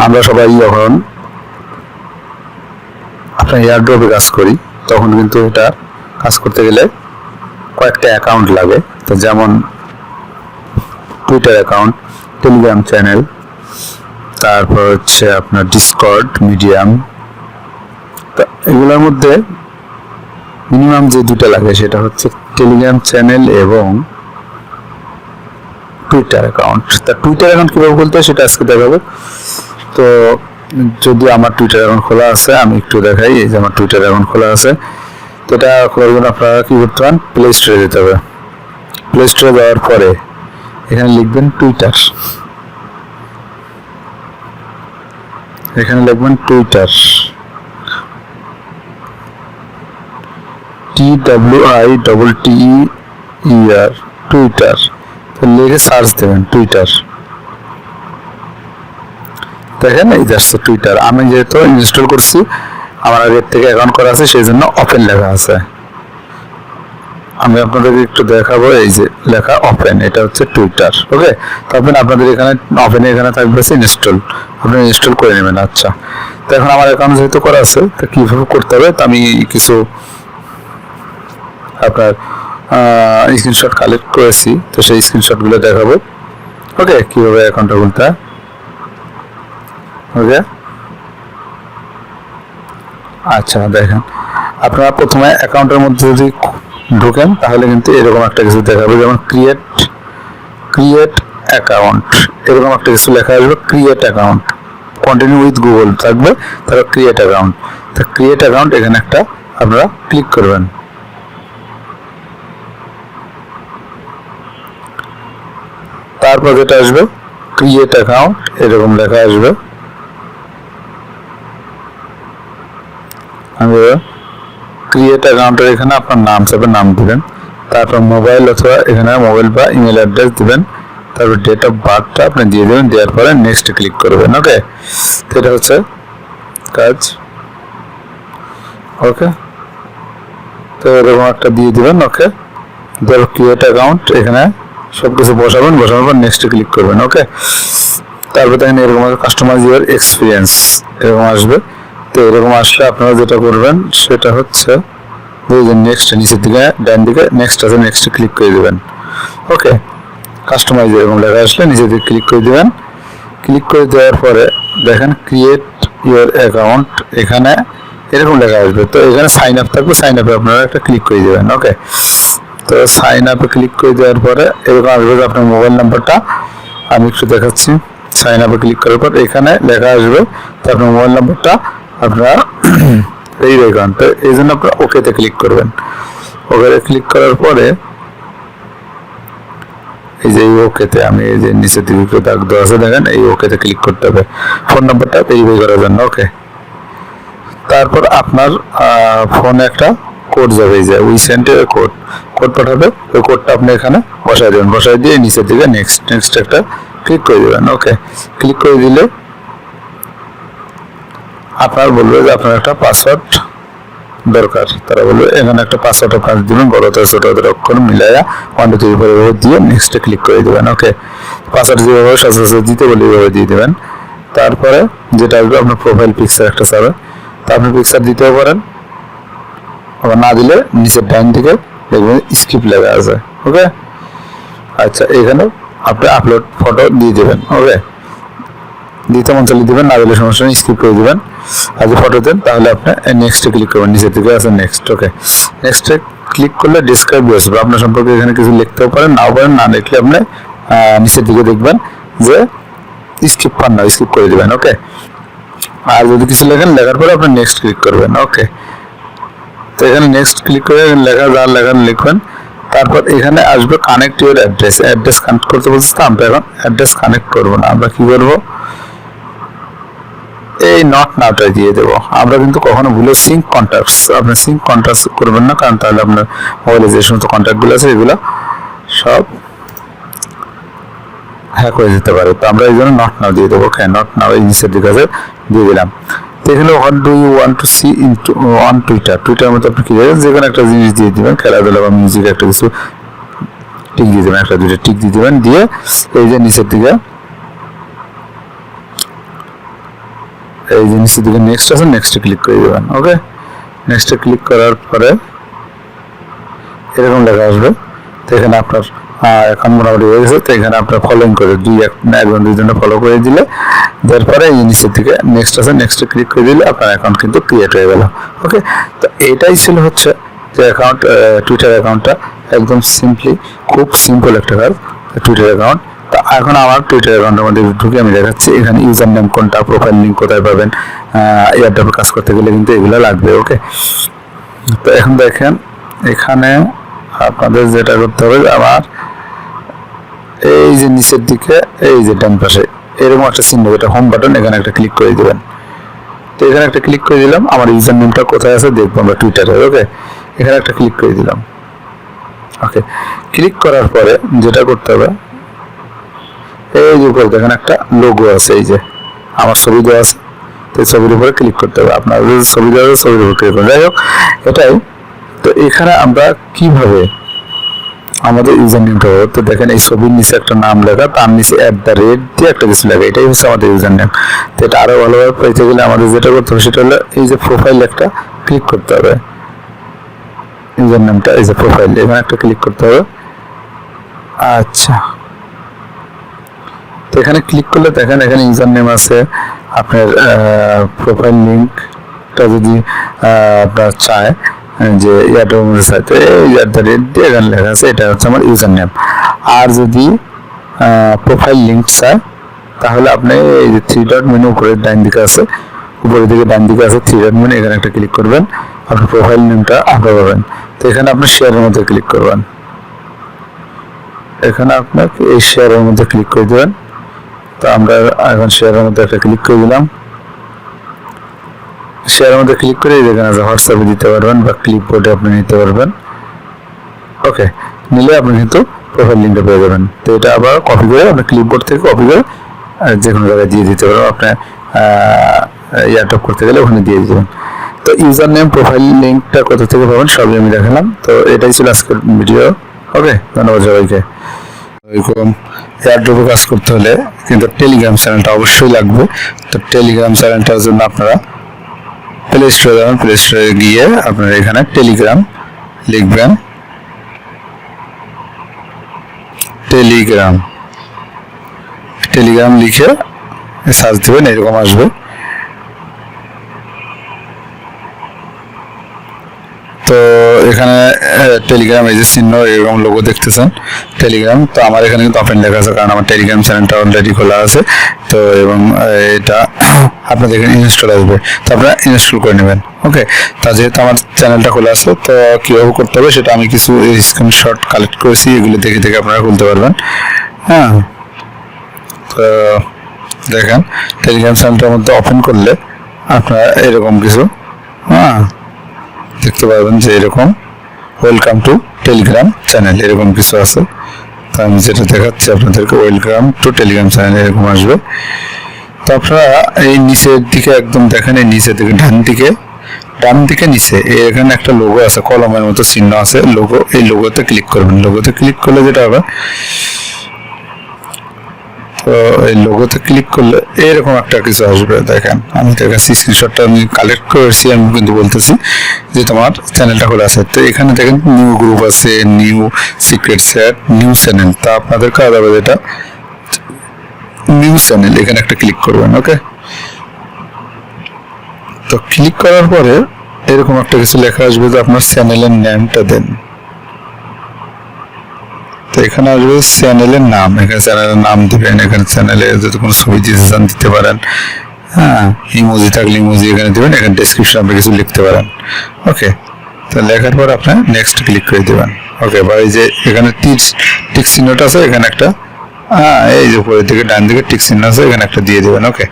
আমরা সবাই যখন আপনার এয়ারড্রপে কাজ করি তখন কিন্তু এটা কাজ করতে গেলে কয়েকটা অ্যাকাউন্ট লাগে। তো যেমন টুইটার অ্যাকাউন্ট, টেলিগ্রাম চ্যানেল, তারপর হচ্ছে আপনার ডিসকর্ড, মিডিয়াম। তো এগুলোর মধ্যে মিনিমাম যে দুটো লাগে সেটা হচ্ছে টেলিগ্রাম চ্যানেল এবং টুইটার অ্যাকাউন্ট। তা টুইটার অ্যাকাউন্ট কীভাবে খুলতে হয় সেটা আজকে দেখাবো। তো যদি আমার টুইটার অ্যাকাউন্ট খোলা আছে আমি একটু দেখাই। এই যে আমার টুইটার অ্যাকাউন্ট খোলা আছে। তো এটা খোলার জন্য আপনারা কী করতে পারেন, প্লে স্টোরে যেতে হবে। প্লে স্টোরে যাওয়ার পরে এখানে লিখবেন টুইটার, এখানে লিখবেন টুইটার, TWITTER, টুইটার। তো লিখে সার্চ দেবেন টুইটার। দেখেন এই যাচ্ছে টুইটার। আমি যেহেতু ইনস্টল করছি, আমার আগের থেকে অ্যাকাউন্ট করা আছে, সেই জন্য ওপেন লেখা আছে। আমি আপনাদেরকে একটু দেখাবো। এই যে লেখা ওপেন, এটা হচ্ছে টুইটার। ওকে, তো আপনাদের এখানে ওপেনে এখানে থাকবে ইনস্টল, আপনি ইনস্টল করে নেবেন। আচ্ছা, তো এখন আমার অ্যাকাউন্ট যেহেতু করা আছে, তো কীভাবে করতে হবে তো আমি কিছু আপনার স্ক্রিনশট কালেক্ট করেছি, তো সেই স্ক্রিনশটগুলো দেখাবো। ওকে, কীভাবে অ্যাকাউন্টটা খুলতে হয়। ওকে, আচ্ছা দেখেন, আপনারা প্রথমে অ্যাকাউন্টের মধ্যে যদি ঢোকেন তাহলে কিন্তু এরকম একটা কিছু দেখাবে, যেমন ক্রিয়েট অ্যাকাউন্ট, এরকম একটা কিছু লেখা আসবে। Create account, continue with Google থাকবে, তারপর ক্রিয়েট অ্যাকাউন্ট। তো ক্রিয়েট অ্যাকাউন্ট এখানে একটা আপনারা ক্লিক করবেন। তারপর যেটা আসবে ক্রিয়েট অ্যাকাউন্ট, এরকম লেখা আসবে। ক্রিয়েট অ্যাকাউন্টের এখানে আপনার নাম হিসাবে নাম দিবেন, তারপর মোবাইল অথবা এখানে মোবাইল বা ইমেল অ্যাড্রেস দিবেন, তারপর ডেট অফ বার্থটা আপনি দিয়ে দেবেন। দেওয়ার পরে নেক্সট ক্লিক করবেন। ওকে, তো এটা হচ্ছে কাজ। ওকে, তো এরকম একটা দিয়ে দিবেন। ওকে, তারপর ক্রিয়েট অ্যাকাউন্ট, এখানে সব কিছু বসাবেন, বসানোর পর নেক্সট ক্লিক করবেন। ওকে, তারপর দেখেন এরকম কাস্টমাইজ ইউর এক্সপিরিয়েন্স এরকম আসবে। তো এরকম আসলে আপনারা যেটা করবেন সেটা হচ্ছে নেক্সট, নিচের দিকে ডান দিকে নেক্সট আছে, নেক্সট ক্লিক করে দেবেন। ওকে, কাস্টমাইজ এরকম লেখা আসলে নিচের দিকে ক্লিক করে দেবেন। ক্লিক করে দেওয়ার পরে দেখেন ক্রিয়েট ইউর অ্যাকাউন্ট, এখানে এরকম লেখা আসবে। তো এখানে সাইন আপ থাকবে, সাইন আপে আপনারা একটা ক্লিক করে দেবেন। ওকে, তো সাইন আপে ক্লিক করে দেওয়ার পরে এরকম আসবে আপনার মোবাইল নাম্বারটা। আমি একটু দেখাচ্ছি। সাইন আপে ক্লিক করার পর এখানে লেখা আসবে, তো আপনার মোবাইল নাম্বারটা আপনারা এই দেখবেন। তো এই জন্য আপনারা ওকেতে ক্লিক করবেন। ওকেতে ক্লিক করার পরে এই যে ওকেতে, আমি এই যে নিচের দিকে একটু দাগ দেওয়া আছে দেখেন, এই ওকেতে ক্লিক করতে হবে ফোন নাম্বারটা ভেরিফাই করার জন্য। ওকে, তারপর আপনার ফোনে একটা কোড যাবে, এই যে উইসেন্টের কোড পাঠাবে, ওই কোডটা আপনি এখানে বসাই দেবেন। বসাই দিয়ে নিচের দিকে নেক্সট একটা ক্লিক করে দেবেন। ওকে, ক্লিক করে দিলে আপনার বলবে যে আপনার একটা পাসওয়ার্ড দরকার। তারা বলবে এখানে একটা পাসওয়ার্ড আপনার দিবেন, বড় হাতের ছোট হাতের অক্ষর মিলাইয়া 1 2 3 4 এভাবে দিয়ে নেক্সটে ক্লিক করে দেবেন। ওকে, পাসওয়ার্ড যেভাবে সাথে দিতে বলে এভাবে দিয়ে দেবেন। তারপরে যেটা আসবে আপনার প্রোফাইল পিকচার একটা চাবে, তা আপনি পিকচার দিতেও পারেন, আবার না দিলে নিচের ডান দিকে দেখবেন স্কিপ লেখা আছে। ওকে, আচ্ছা, এখানে আপনি আপলোড ফটো দিয়ে দেবেন। ওকে, দিতে মন চালিয়ে দেবেন, না দিলে সমস্যা নেই, স্কিপ করে দেবেন। আর যদি ফটো দেন তাহলে আপনি নেক্সটে ক্লিক করবেন, নিচের দিকে আছে নেক্সট। ওকে, নেক্সটে ক্লিক করলে ডিসক্রাইব আসবে, আপনার সম্পর্কে এখানে কিছু লিখতেও পারেন, নাও পারেন। না লিখলে আপনি নিচের দিকে দেখবেন যে স্কিপ পান না, স্কিপ করে দেবেন। ওকে, আর যদি কিছু লেখেন, লেখার পরে আপনি নেক্সট ক্লিক করবেন। ওকে, তো এখানে নেক্সট ক্লিক করে লেখা যা লেখান লিখবেন। তারপর এখানে আসবে কানেক্ট ইউর অ্যাড্রেস কানেক্ট করতে বলছে। তো আমরা এখন অ্যাড্রেস কানেক্ট করবো না, আমরা কি করবো, এই নট নাওটা দিয়ে দেবো। আমরা কিন্তু কখনো ভুলে সিঙ্ক কন্ট্যাক্টস, আপনি সিঙ্ক কন্ট্যাক্টস করবেন না, কারণ তাহলে আপনার মোবাইলে যে সমস্ত কন্ট্যাক্টগুলো আছে এগুলো সব হ্যাক হয়ে যেতে পারে। তো আমরা এই জন্য নট নাও দিয়ে দেবো। ওকে, নট নাও এই নিচের দিকে আছে দিয়ে দিলাম। তো এখানে what do you want to see on Twitter মধ্যে আপনি কি দেবেন, যে কোনো একটা জিনিস দিয়ে দিবেন, খেলাধুলা বা মিউজিক একটা কিছু টিক দিয়ে দেবেন, একটা 2টা টিক দিয়ে দেবেন। দিয়ে এই যে নিচের দিকে দেখেন এরকম একটা কিছু লেখা আছে, এখানে ক্লিক করে দেবেন। ক্লিক করে দেওয়ার পরে এখানে একটা জিনিস দিয়ে দিবেন, দিয়ে এই জিনিসের দিকে নেক্সট আছে, নেক্সটে ক্লিক করে দেবেন। ওকে, নেক্সটে ক্লিক করার পরে এরকম লেখা আসবে। তো এখানে আপনার এখন মোটামুটি হয়ে গেছে। তো এখানে আপনার ফলোইং করে একজন দুইজনে ফলো করে দিলে, তারপরে এই জিনিসের দিকে নেক্সট আছে, নেক্সটে ক্লিক করে দিলে আপনার অ্যাকাউন্ট কিন্তু ক্রিয়েট হয়ে গেল। ওকে, তো এটাই ছিল হচ্ছে যে অ্যাকাউন্ট, টুইটার অ্যাকাউন্টটা একদম সিম্পলি, খুব সিম্পল একটা কাজ টুইটার অ্যাকাউন্ট। তো এখন আমার টুইটার অ্যাকাউন্টের মধ্যে ঢুকে আমি দেখাচ্ছি এখানে ইউজার নেম কোনটা, প্রোফাইল লিঙ্ক কোথায় পাবেন, এয়ারড্রপে কাজ করতে গেলে কিন্তু এগুলো লাগবে। ওকে, তো এখন দেখেন এখানে আপনাদের যেটা করতে হবে, আমার এই যে নিচের দিকে এই যে ডান পাশে এরকম একটা চিহ্ন, যেটা হোম বাটন, এখানে একটা ক্লিক করে দেবেন। তো এখানে একটা ক্লিক করে দিলাম, আমার ইউজার নেমটা কোথায় আছে দেখবো আমরা টুইটারে। ওকে, এখানে একটা ক্লিক করে দিলাম। ওকে, ক্লিক করার পরে যেটা করতে হবে, এই যে উপরে দেখেন একটা লোগো আছে, এই যে আমার ছবি দেওয়া আছে, তো ছবির উপরে ক্লিক করতে হবে। আপনার ছবি দেওয়া আছে, ছবির উপরে ক্লিক করতে হবে। যাই হোক, এটাই। তো এখানে আমরা কিভাবে আমাদের ইউজার নেমটা হবে, তো দেখেন এই ছবির নিচে একটা নাম লেখা, তার নিচে @ দিয়ে একটা কিছু লেখা, এটাই হচ্ছে আমাদের ইউজার নেম। তো এটা আরো ভালোভাবে পেতে গেলে আমাদের যেটা করতে হবে সেটা হলো এই যে প্রোফাইল একটা ক্লিক করতে হবে, ইউজার নেমটা এই যে প্রোফাইল, এখানে একটা ক্লিক করতে হবে। আচ্ছা, তো এখানে ক্লিক করলে দেখেন এখানে ইউজার নেম আছে, আপনার প্রোফাইল লিঙ্কটা যদি আপনার চায় যে এয়ারড্রপের মধ্যে চায়, তো এই @ দিয়ে এখানে লেখা আছে, এটা হচ্ছে আমার ইউজার নেম। আর যদি প্রোফাইল লিঙ্ক চায় তাহলে আপনি এই যে 3 ডট মেনু উপরের ডান দিকে আছে, উপরের দিকে ডান দিকে আছে 3 ডট মেনু, এখানে একটা ক্লিক করবেন, আপনার প্রোফাইল নেমটা আপনার পাবেন। তো এখানে আপনি শেয়ারের মধ্যে ক্লিক করবেন, এখানে আপনাকে এই শেয়ারের মধ্যে ক্লিক করে দেবেন। তো আমরা এখন শেয়ারের মধ্যে একটা ক্লিক করে দিলাম। শেয়ারের মধ্যে ক্লিক করে এখানে হোয়াটসঅ্যাপে দিতে পারবেন বা ক্লিপবোর্ডে আপনি নিতে পারবেন। ওকে, নিলে আপনি কিন্তু প্রোফাইল লিঙ্কটা পেয়ে যাবেন। তো এটা আবার কপি করে আপনি ক্লিপবোর্ড থেকে কপি করে যে কোনো জায়গায় দিয়ে দিতে পারবেন, আপনি এয়ারড্রপ করতে গেলে ওখানে দিয়ে দিবেন। তো ইউজার নেম, প্রোফাইল লিঙ্কটা কোথা থেকে পাবেন সবই আমি দেখালাম। তো এটাই ছিল আজকের ভিডিও। ওকে, ধন্যবাদ সবাইকে। এরকম এয়ারড্রপে কাজ করতে হলে কিন্তু টেলিগ্রাম চ্যানেলটা অবশ্যই লাগবে। তো টেলিগ্রাম চ্যানেলটার জন্য আপনারা প্লে স্টোরে যাবেন, প্লে স্টোরে গিয়ে আপনারা এখানে টেলিগ্রাম লিখবেন, টেলিগ্রাম লিখে সার্চ দেবেন, এরকম আসবে। তো এখানে টেলিগ্রাম এই যে চিহ্ন, এরকম লোগো দেখতেছেন টেলিগ্রাম। তো আমার এখানে কিন্তু ওপেন লেখা আছে, কারণ আমার টেলিগ্রাম চ্যানেলটা অলরেডি খোলা আছে। তো এবং এটা আপনাদের এখানে ইনস্টল আসবে, তো আপনারা ইনস্টল করে নেবেন। ওকে, তা যেহেতু আমার চ্যানেলটা খোলা আছে, তো কীভাবে করতে হবে সেটা আমি কিছু স্ক্রিনশট কালেক্ট করেছি, এগুলো দেখে দেখে আপনারা খুলতে পারবেন। হ্যাঁ, তো দেখেন টেলিগ্রাম চ্যানেলটার মধ্যে ওপেন করলে আপনারা এরকম কিছু দেখতে পারবেন যে এরকম ওয়েলকাম টু টেলিগ্রাম চ্যানেল এরকম কিছু আছে। তো আমি যেটা দেখাচ্ছি আপনাদেরকে, ওয়েলকাম টু টেলিগ্রাম চ্যানেল এরকম আসবে। তো আপনারা এই নিচের দিকে একদম দেখেন, এই নিচের দিকে ডান দিকে নিচে এখানে একটা লোগো আছে, কলমের মতো চিহ্ন আছে লোগো, এই লোগোতে ক্লিক করবেন। লোগোতে ক্লিক করলে যেটা হবে, তো এই লোগোতে ক্লিক করলে এরকম একটা কিছু আসবে। দেখেন আমি দেখাচ্ছি, স্ক্রিনশটটা আমি কালেক্ট করেছি, আমি কিন্তু বলতেছি যে তোমার চ্যানেলটা খোলা আছে। তো এখানে দেখেন নিউ গ্রুপ আছে, new secret chat, new channel. তা আপনাদের কাজ হবে যেটা নিউ চ্যানেল, এখানে একটা ক্লিক করবেন। ওকে, তো ক্লিক করার পরে এরকম একটা কিছু লেখা আসবে যে আপনার চ্যানেলের নেমটা দেন। তো এখানে আসবে চ্যানেলের নাম, এখানে চ্যানেলের নাম দিবেন, এখানে চ্যানেলে যদি কোনো ছবি দিতে চান দিতে পারেন। হ্যাঁ, ইমোজি থাকলে ইমোজি এখানে দিবেন, এখানে ডেসক্রিপশন আপনি কিছু লিখতে পারেন। ওকে, তো লেখার পর আপনার নেক্সট ক্লিক করে দেবেন। ওকে, বা এই যে এখানে টিক চিহ্নটা আছে, এখানে একটা এই যে উপরের দিকে ডান দিকে টিক চিহ্ন আছে, এখানে একটা দিয়ে দেবেন। ওকে,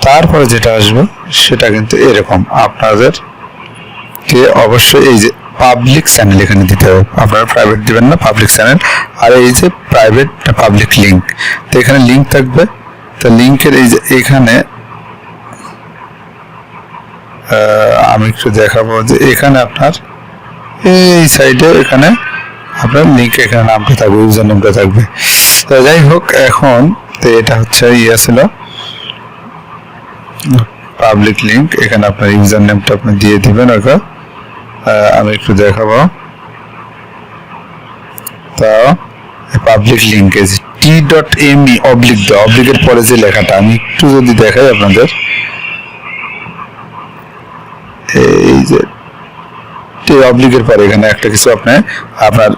তারপরে যেটা আসবে সেটা কিন্তু এরকম, আপনাদেরকে অবশ্যই এই যে পাবলিক চ্যানেল এখানে দিতে হবে, আপনারা প্রাইভেট দিবেন না, পাবলিক চ্যানেল। আর এই যে প্রাইভেট পাবলিক লিঙ্ক, তো এখানে লিঙ্ক থাকবে। তো লিঙ্কের এই যে এখানে আমি একটু দেখাবো যে এখানে আপনার এই সাইডে এখানে আপনার লিঙ্কে এখানে নামটা থাকবে, ইউজার নেমটা থাকবে। তো যাই হোক, এখন তো এটা হচ্ছে ছিল পাবলিক লিঙ্ক, এখানে আপনার ইউজার নেমটা আপনি দিয়ে দিবেন। ওকে, আমি একটু দেখাবো। তাও পাবলিক লিঙ্ক t.me অবলিক দেওয়া, অবলিকের পরে যে লেখাটা আমি একটু যদি দেখাই আপনাদের, এই যে অবলিকের পরে এখানে একটা কিছু আপনার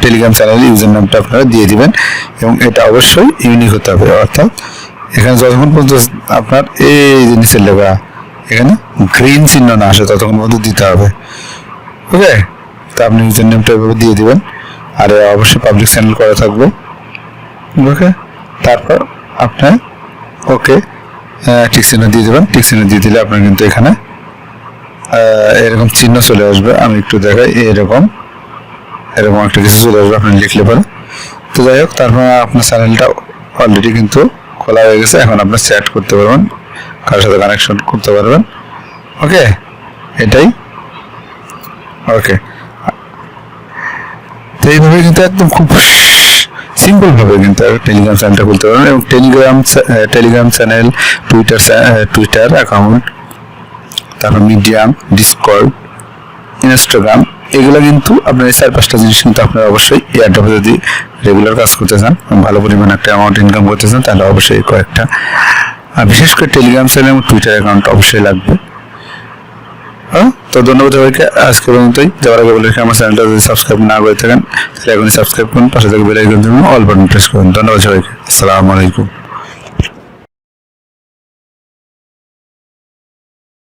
টেলিগ্রাম চ্যানেল ইউজার নামটা আপনারা দিয়ে দিবেন এবং এটা অবশ্যই ইউনিক হতে হবে। অর্থাৎ এখানে যতক্ষণ পর্যন্ত আপনার এই জিনিসের লেখা এখানে গ্রিন চিহ্ন না আসে ততক্ষণ পর্যন্ত দিতে হবে। ওকে, তা আপনি ইউজার নেমটা এভাবে দিয়ে দিবেন, আর অবশ্যই পাবলিক চ্যানেল করা থাকবে। ওকে, তারপর আপনার ওকে টিক চিহ্ন দিয়ে দেবেন। টিক চিহ্ন দিয়ে দিলে আপনার কিন্তু এখানে এরকম চিহ্ন চলে আসবে। আমি একটু দেখাই, এরকম একটা কিছু চলে আসবে আপনি লিখলে পরে। তো যাই হোক, তারপর আপনার চ্যানেলটা অলরেডি কিন্তু খোলা হয়ে গেছে। এখন আপনার চ্যাট করতে পারবেন, কারোর সাথে কানেকশন করতে পারবেন। ওকে, এটাই। ওকে, তো এইভাবে কিন্তু একদম খুব সিম্পল ভাবে কিন্তু টেলিগ্রাম চ্যানেলটা খুলতে পারবেন। এবং টেলিগ্রাম চ্যানেল, টুইটার অ্যাকাউন্ট, তারপর মিডিয়াম, ডিসকর্ড, ইনস্টাগ্রাম, এগুলো কিন্তু আপনার এই 4-5টা জিনিস কিন্তু আপনারা অবশ্যই এয়ারড্রপে যদি রেগুলার কাজ করতে চান, ভালো পরিমাণ একটা অ্যামাউন্ট ইনকাম করতে চান, তাহলে অবশ্যই কয়েকটা, বিশেষ করে টেলিগ্রাম চ্যানেল এবং টুইটার অ্যাকাউন্ট অবশ্যই লাগবে। হ্যাঁ, তো ধন্যবাদ সবাইকে। আজকে পর্যন্তই। যাওয়ার আগে বলে আমার চ্যানেলটা যদি সাবস্ক্রাইব না করে থাকেন তাহলে এখনই সাবস্ক্রাইব করুন, পাশে থেকে বেল আইকন দিন, অল বাটন প্রেস করুন। ধন্যবাদ সবাইকে। আসসালামু আলাইকুম।